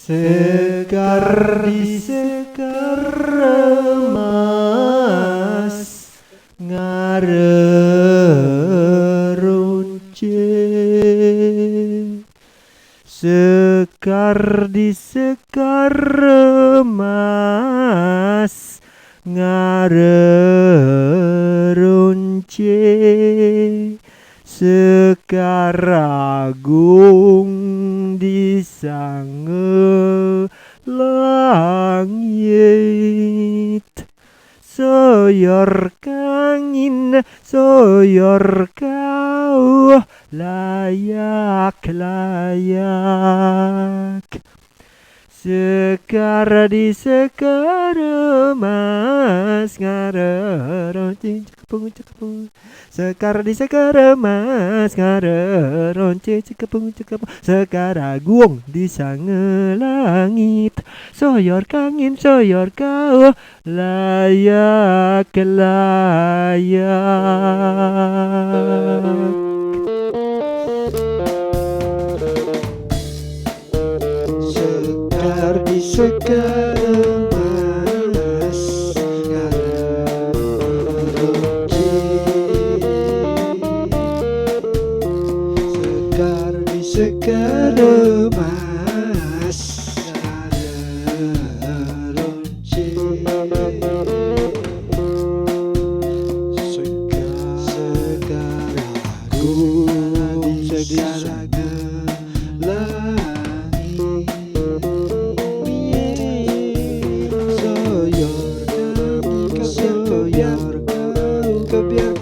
Sekar di sekar emas ngarerunce. Sekar di sekar emas ngarerunce. Sekar agung di sange langit. Soyor kangin, soyor kau layak-layak. Sekar di sekar emas ngarerunce. Sekar di sekar emas ngarerunce cekepung. Sekar agung di sange langit. Soyor kangin, soyor kau layak-layak. Sekar di sekar emas ngarerunce. Sekar di sekar emas ngarerunce. Sekar agung di sange langit. Soyor kau kebiar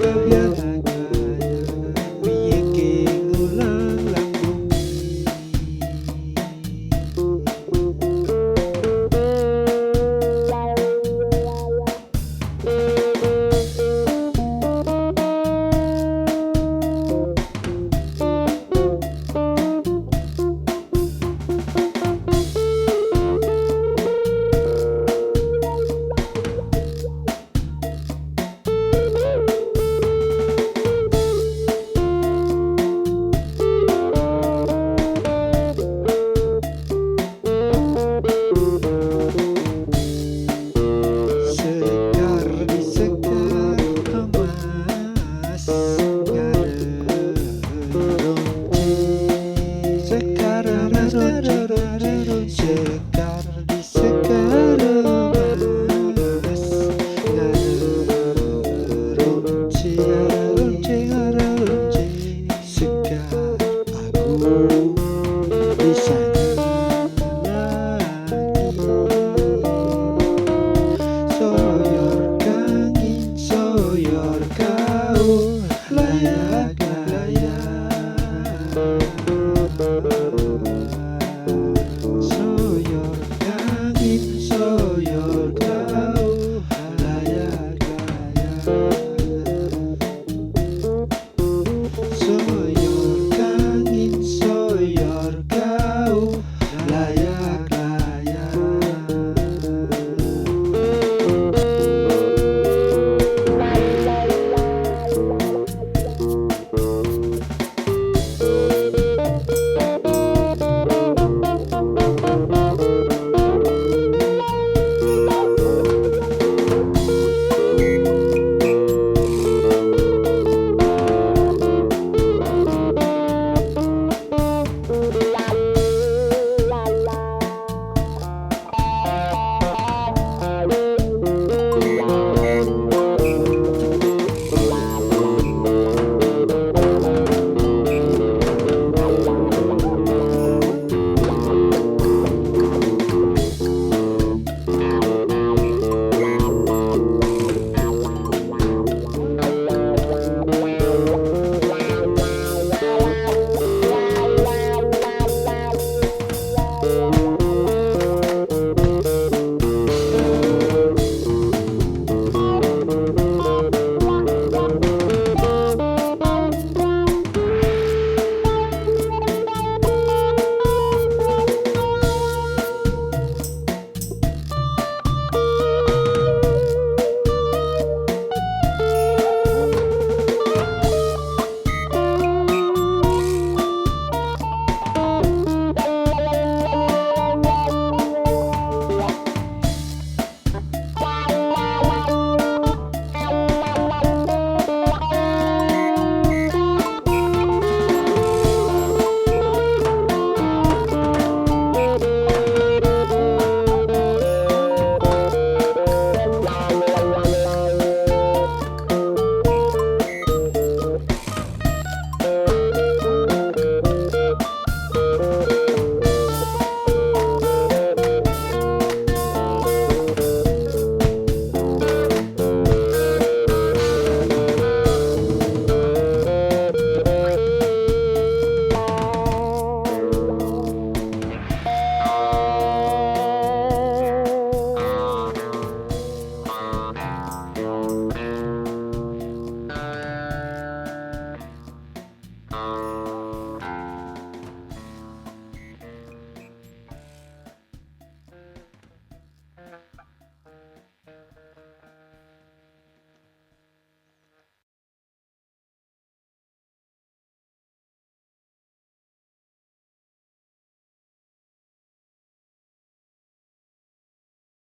bikin ulang lambung. Sekar di sekar emas ngarerunce. Sekar ngarerunce. Sekar di sekar emas ngarerunce. Sekar agung di sange langit. Soyor kangin, soyor kau layak-layak.